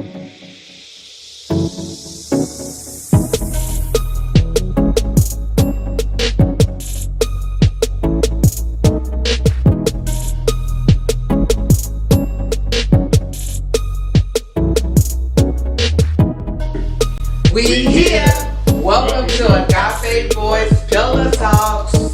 We here. Welcome to Agape Voice Pillow Talks. So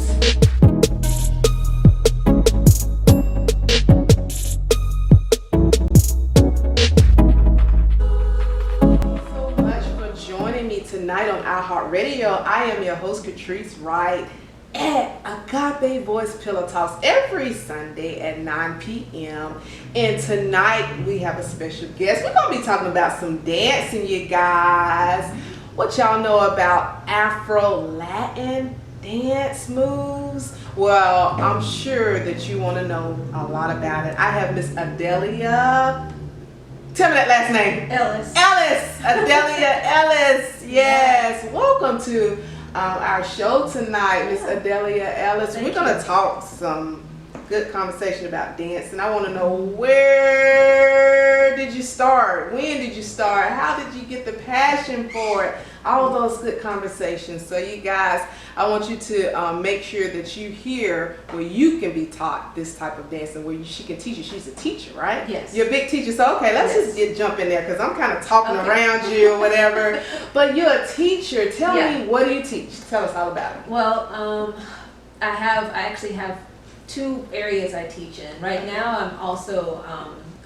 much for joining me tonight on iHeartRadio. I am your host, Katris, Wright, at Agape Voice Pillow Talks every Sunday at 9 p.m. And tonight we have a special guest. We're going to be talking about some dancing, you guys. What y'all know about Afro Latin dance moves? Well, I'm sure that you want to know a lot about it. I have Miss Adalia. Tell me that last name. Ellis. Adalia Ellis. Yes. Welcome to our show tonight, Miss Adalia Ellis. We're going to talk some good conversation about dance, and I want to know, where did you start? When did you start? How did you get the passion for it? All those good conversations. So you guys, I want you to make sure that you hear where you can be taught this type of dancing, where she can teach you. She's a teacher, right? Yes. You're a big teacher. So okay, let's just jump in there, because I'm kind of talking around you or whatever. But you're a teacher. Tell me, what do you teach? Tell us all about it. Well, I actually have two areas I teach in. Right now, I'm also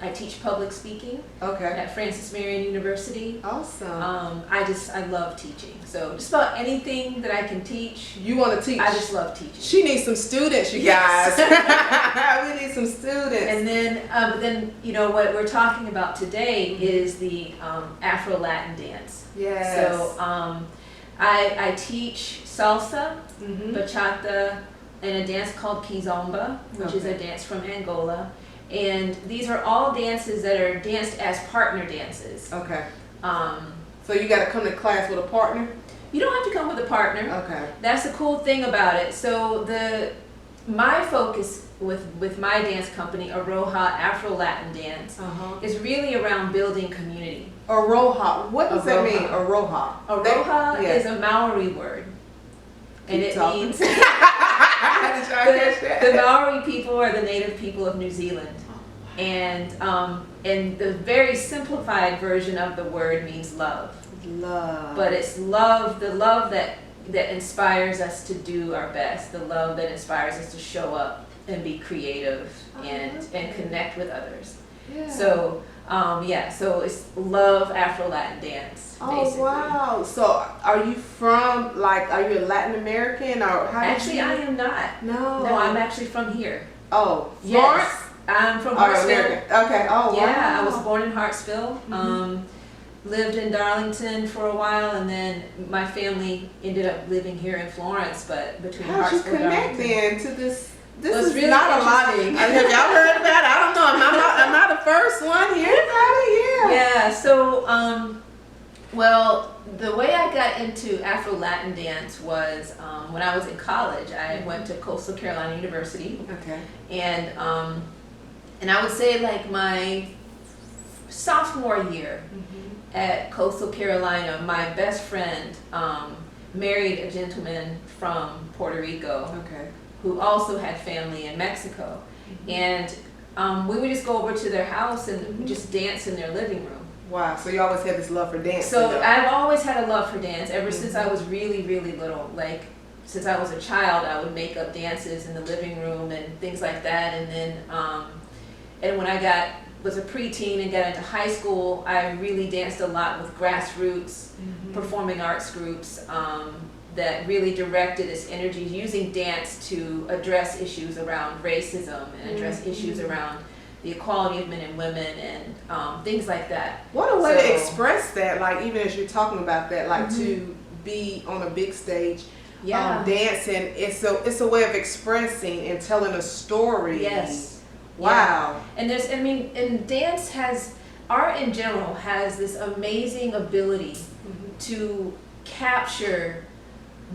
I teach public speaking at Francis Marion University. Awesome. I love teaching. So just about anything that I can teach. You want to teach? I just love teaching. She needs some students, you guys. We need some students. And then you know what we're talking about today is the Afro Latin dance. Yes. So I teach salsa, bachata, and a dance called kizomba, which is a dance from Angola. And these are all dances that are danced as partner dances. Okay. So you got to come to class with a partner? You don't have to come with a partner. Okay. That's the cool thing about it. So my focus with my dance company, Aroha Afro Latin Dance, is really around building community. Aroha. What does that mean? Aroha. Aroha is a Maori word. And it means the Maori people are the native people of New Zealand, and the very simplified version of the word means love. Love. But it's love, the love that inspires us to do our best, the love that inspires us to show up and be creative and connect with others. Yeah. So so it's love Afro Latin dance. Basically. Oh wow! So are you from are you a Latin American or how? Actually, I am not. No, I'm actually from here. Oh, Florence. Yes, I'm from Hartsville. Okay. Oh wow. Yeah, I was born in Hartsville. Lived in Darlington for a while, and then my family ended up living here in Florence. But between Hartsville and Darlington. How'd you connect then to this? This is really not a lot. Have y'all heard about it? I don't know. I'm not the first one here about it. Yeah. So, well, the way I got into Afro Latin dance was when I was in college. I went to Coastal Carolina University. Okay. And I would say my sophomore year at Coastal Carolina, my best friend married a gentleman from Puerto Rico. Okay. Who also had family in Mexico. And we would just go over to their house and just dance in their living room. Wow, so you always had this love for dance. So I've always had a love for dance ever since I was really, really little. Since I was a child, I would make up dances in the living room and things like that. And then, and when I was a preteen and got into high school, I really danced a lot with grassroots performing arts groups. That really directed its energy using dance to address issues around racism and address issues around the equality of men and women and things like that. What a way to express that, even as you're talking about that, to be on a big stage, dancing, it's a way of expressing and telling a story. Yes. Wow. Yeah. And dance art in general has this amazing ability to capture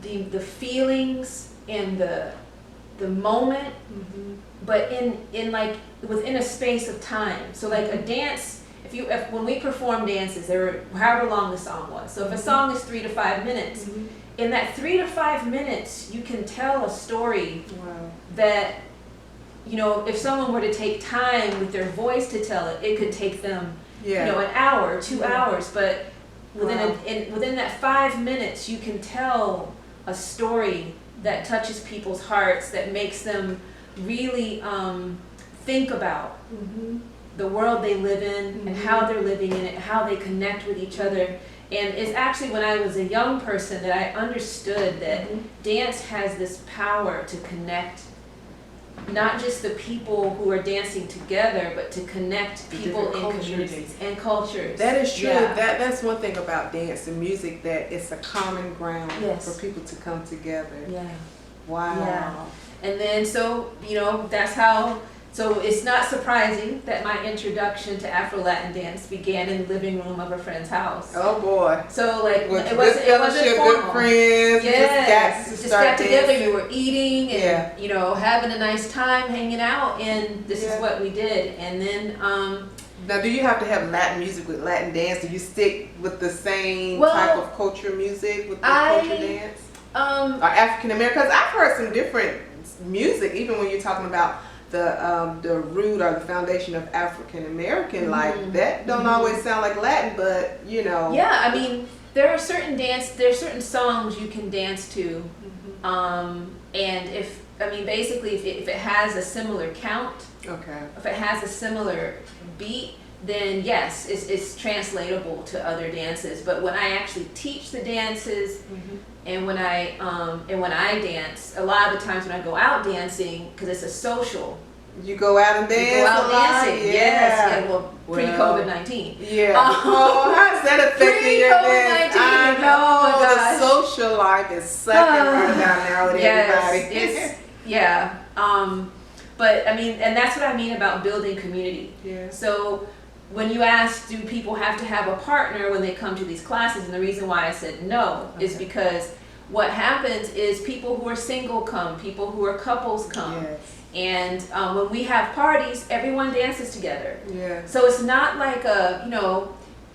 the feelings and the moment, but in within a space of time. So a dance if when we perform dances, there were however long the song was. So if a song is 3 to 5 minutes, in that 3 to 5 minutes, you can tell a story that, you know, if someone were to take time with their voice to tell it, it could take them, you know, an hour, 2 hours. But within that 5 minutes, you can tell a story that touches people's hearts, that makes them really think about the world they live in and how they're living in it, how they connect with each other. And it's actually when I was a young person that I understood that dance has this power to connect not just the people who are dancing together, but to connect people in communities and cultures. That is true. That's one thing about dance and music, that it's a common ground for people to come together. Wow. Yeah. And then, so, you know, that's how, so it's not surprising that my introduction to Afro-Latin dance began in the living room of a friend's house. Oh boy. So like, it wasn't formal. Good friends. Yes. Just got together, dancing. you were eating and, you know, having a nice time, hanging out, and this is what we did. And then, now, do you have to have Latin music with Latin dance? Do you stick with the same type of culture music with the culture dance? Or African American? Because I've heard some different music, even when you're talking about the root or the foundation of African American, like that don't always sound like Latin, but you know. Yeah, I mean, there are certain songs you can dance to, and basically if it has a similar count, if it has a similar beat, then yes, it's translatable to other dances. But when I actually teach the dances, and when I dance, a lot of the times when I go out dancing, because it's a social. You go out and dance. You go out dancing. Yes. Well, pre-COVID-19. How's that affecting your dance? I know the social life is sucking right now with everybody. But I mean, and that's what I mean about building community. So when you ask, do people have to have a partner when they come to these classes? And the reason why I said no is because what happens is people who are single come, people who are couples come. And when we have parties, everyone dances together. So it's not like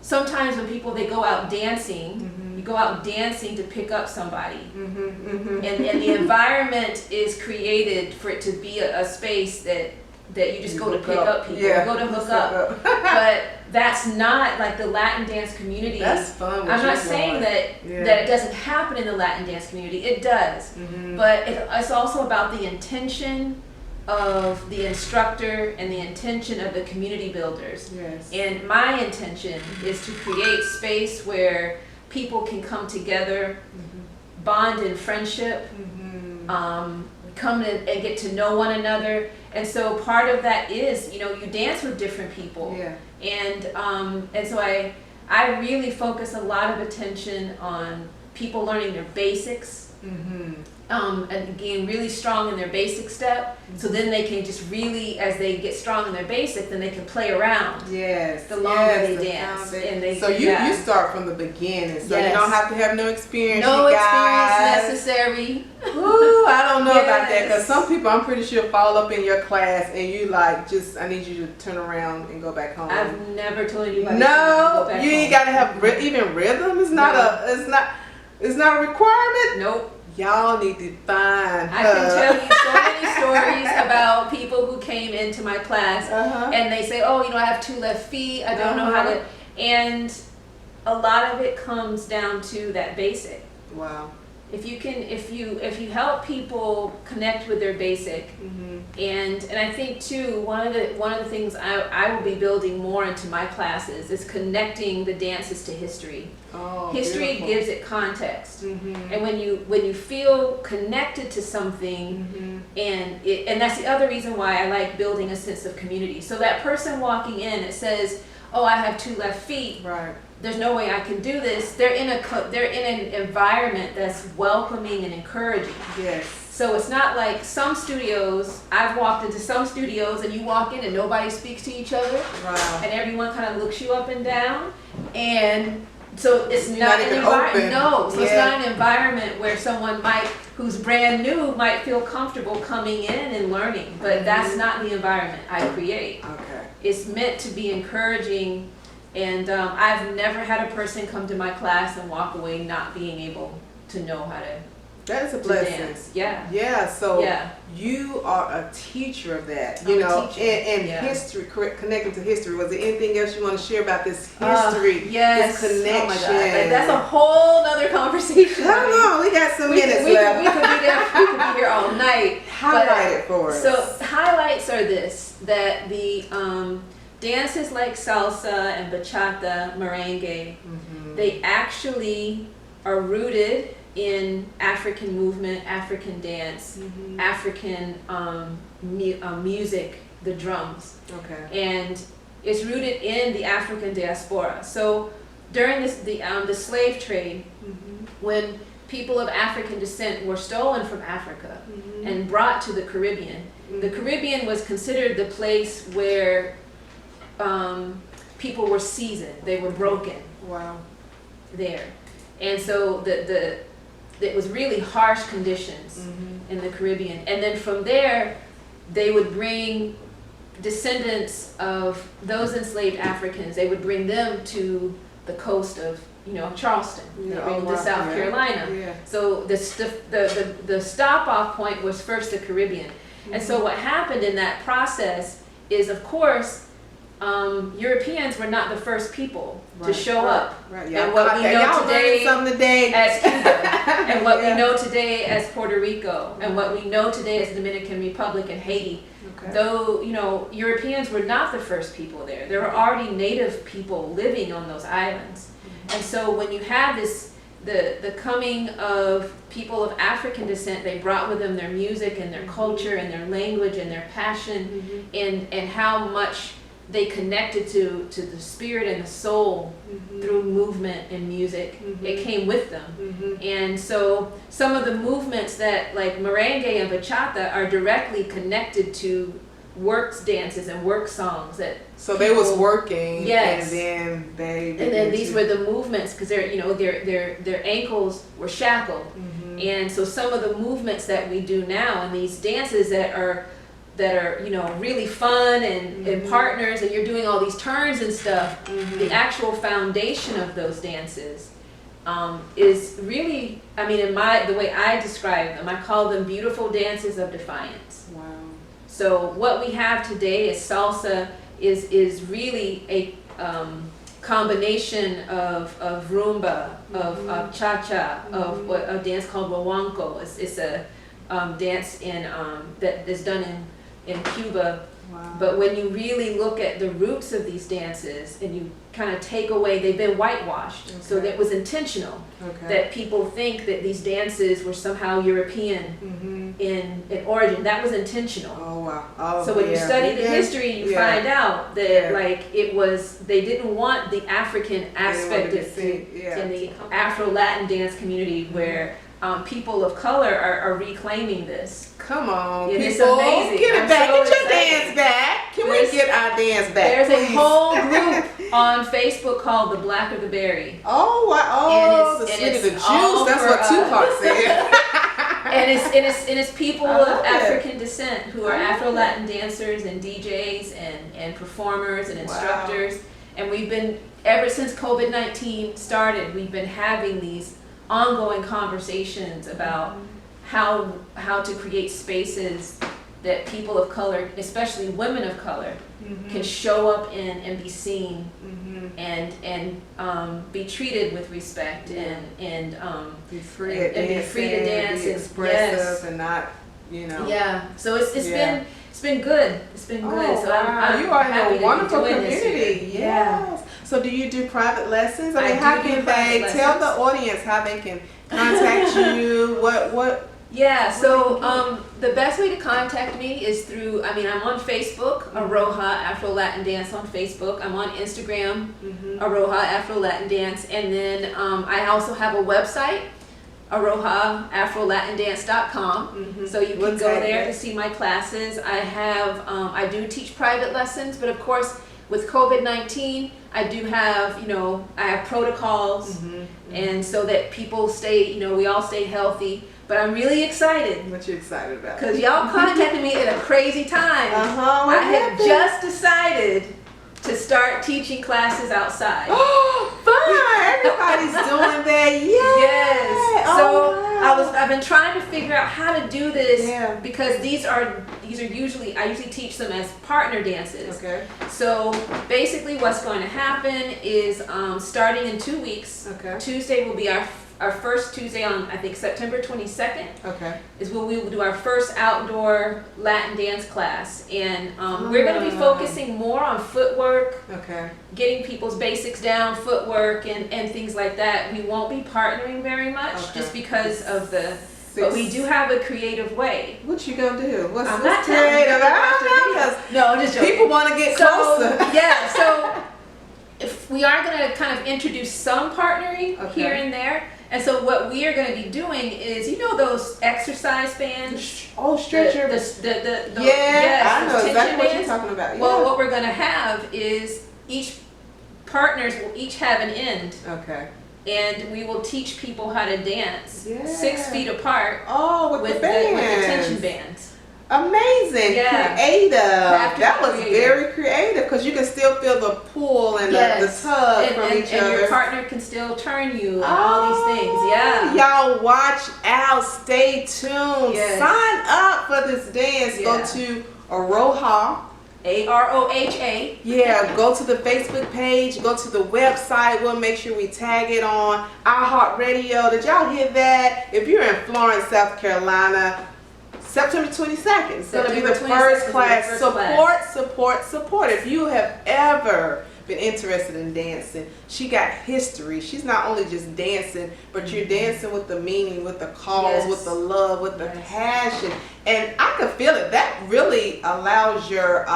sometimes when people, they go out dancing, you go out dancing to pick up somebody. And the environment is created for it to be a space that you just go to pick up people, go to hook up. But that's not like the Latin dance community. That's fun. I'm not saying that it doesn't happen in the Latin dance community. It does. But it's also about the intention of the instructor and the intention of the community builders. And my intention is to create space where people can come together, bond in friendship, come in and get to know one another. And so part of that is, you dance with different people. And so I really focus a lot of attention on people learning their basics. And getting really strong in their basic step, so then they can just really, as they get strong in their basic, then they can play around. The longer they dance, and they. So you start from the beginning, so you don't have to have no experience. No experience necessary. Ooh, I don't know about that, because some people, I'm pretty sure, fall up in your class and you like, I need you to turn around and go back home. I've never told anybody. No, you ain't got to have even rhythm. It's not it's not a requirement. Nope. Y'all need to find her. I can tell you so many stories about people who came into my class and they say, oh, I have 2 left feet, I don't know how to, and a lot of it comes down to that basic. Wow. If you help people connect with their basic, and I think too, one of the things I will be building more into my classes is connecting the dances to history. History gives it context, and when you feel connected to something, and that's the other reason why I like building a sense of community. So that person walking in that says, oh, I have 2 left feet. There's no way I can do this. They're in an environment that's welcoming and encouraging. So it's not like some studios. I've walked into some studios and you walk in and nobody speaks to each other, and everyone kind of looks you up and down, and so it's not an environment. No, so it's not an environment where someone who's brand new might feel comfortable coming in and learning. But that's not the environment I create. It's meant to be encouraging And I've never had a person come to my class and walk away not being able to know how to That is a blessing. dance. Yeah. Yeah, so Yeah. you are a teacher of that, I'm you a know, teacher. and Yeah. history, connected to history. Was there anything else you want to share about this history, Yes. this connection? Oh my God. Like, that's a whole nother conversation. Come on, we got some minutes we left. could be there. We could be here all night. Highlight it for us. So highlights are this: that the dances like salsa and bachata, merengue, they actually are rooted in African movement, African dance, African music, the drums. Okay. And it's rooted in the African diaspora. So during the slave trade, when people of African descent were stolen from Africa and brought to the Caribbean, the Caribbean was considered the place where people were seasoned. They were broken. Wow. There. And so it was really harsh conditions in the Caribbean. And then from there, they would bring descendants of those enslaved Africans, they would bring them to the coast of, Charleston. They bring them to South Carolina. Yeah. So the stop-off point was first the Caribbean. And so what happened in that process is, of course, Europeans were not the first people to show up. Right. And what we know today as Cuba, and what we know today as Puerto Rico, and what we know today as the Dominican Republic and Haiti. Okay. Though, Europeans were not the first people there. There were already native people living on those islands. And so when you have the coming of people of African descent, they brought with them their music and their culture and their language and their passion and how much they connected to the spirit and the soul through movement and music. It came with them. And so some of the movements that like merengue and bachata are directly connected to works dances and work songs that they was working. Yes. And then these were the movements because their ankles were shackled. And so some of the movements that we do now and these dances that are really fun and partners, and you're doing all these turns and stuff, the actual foundation of those dances is really, in the way I describe them, I call them beautiful dances of defiance. Wow. So what we have today is salsa is really a combination of rumba, of cha-cha, of a dance called wawanko. It's a dance that is done in Cuba. Wow. But when you really look at the roots of these dances and you kind of take away, they've been whitewashed. Okay. So that was intentional. Okay. That people think that these dances were somehow European in origin. That was intentional. Oh wow. Oh, so when you study the history, you find out that they didn't want the African aspect in the Afro-Latin dance community where people of color are reclaiming this. Come on, people. It's amazing. Get it back. Get your dance back. Can we get our dance back? There's please? A whole group on Facebook called The Black of the Berry. Oh, wow. Oh, the sweet of the juice. That's what Tupac said. and it's people of African descent who are Afro-Latin dancers and DJs and performers and instructors. Wow. And we've been, ever since COVID-19 started, we've been having these ongoing conversations about how to create spaces that people of color, especially women of color, can show up in and be seen and be treated with respect and be free to dance, be expressive and not, Yeah, so it's been good. It's been good. Oh, so wow. I'm you are happy in a wonderful to be doing community. Yes. So do you do private lessons? I how do can private they tell lessons. the audience how they can contact you? What? Yeah, so the best way to contact me is through, I'm on Facebook, Aroha Afro Latin Dance on Facebook. I'm on Instagram, Aroha Afro Latin Dance. And then I also have a website, arohaafrolatindance.com. So you can go there to see my classes. I do teach private lessons, but of course, with COVID-19, I do have, I have protocols, and so that people stay, we all stay healthy. But I'm really excited. What you excited about? Because y'all contacted me at a crazy time. What I had just decided to start teaching classes outside. Oh, fun! Everybody's doing that. Yes. Oh, So wow. I've been trying to figure out how to do this Yeah. because these are usually I usually teach them as partner dances. Okay. So basically, what's going to happen is starting in 2 weeks. Okay. Tuesday will be our first Tuesday on I think September 22nd. Okay. Is when we will do our first outdoor Latin dance class, and we're going to be focusing more on footwork, Okay. getting people's basics down, footwork, and things like that. We won't be partnering very much Okay. just because of but we do have a creative way. What you gonna do? What's I'm not telling you creative? I don't know, 'cause No, I'm just joking. people want to get So closer. yeah, so if we are going to kind of introduce some partnering Okay. here and there, and so what we are going to be doing is, you know, those exercise bands. Oh, stretcher. The Yeah, I know those exactly tension what you're bands. talking about. Yeah. Well, what we're going to have is each partners will each have an end, Okay. and we will teach people how to dance Yeah. 6 feet apart Oh, with the with the bands. tension bands. Amazing. Yeah. Creative. Have to That be was creative. very creative because you can still feel the pull and Yes. the tug And, from and, each and other. your partner can still turn you and all these things. Yeah. Y'all watch out. Stay tuned. Yes. Sign up for this dance. Go Yeah. to Aroha. AROHA. Yeah, go to the Facebook page, go to the website. We'll make sure we tag it on iHeartRadio. Did y'all hear that? If you're in Florence, South Carolina, September 22nd, it's going to be the September 22nd first is the class. first Support, class. support, support. If you have ever been interested in dancing, she got history. She's not only just dancing, but you're dancing with the meaning, with the cause, Yes. with the love, with the Yes. passion. And I can feel it. That really allows your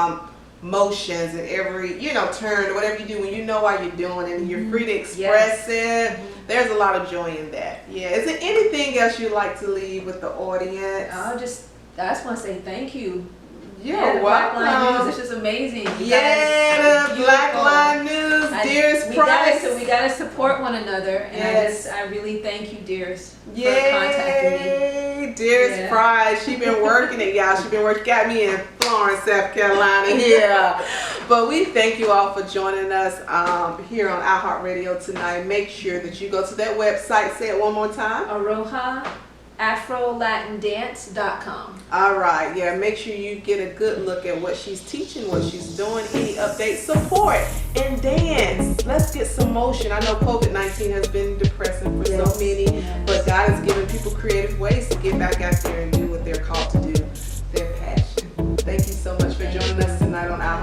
motions and every, turn, whatever you do when you know why you're doing it and you're free to express it. There's a lot of joy in that. Yeah. Is there anything else you'd like to leave with the audience? I just want to say thank you. You're Yeah, the Black Line welcome. News, it's just amazing. You Yeah, guys are the Black beautiful. Line News, dearest Price. We gotta support one another, and Yes. I really thank you, dearest, for contacting me. Yay, dearest Yeah. Price. She been working it, y'all. She been working, got me in Florence, South Carolina here. But we thank you all for joining us here on iHeartRadio tonight. Make sure that you go to that website. Say it one more time. Aroha AfroLatinDance.com. All right, yeah, make sure you get a good look at what she's teaching, what she's doing, any updates, support, and dance. Let's get some motion. I know COVID-19 has been depressing for so many, but God has given people creative ways to get back out there and do what they're called to do, their passion. Thank you so much for joining us tonight on Our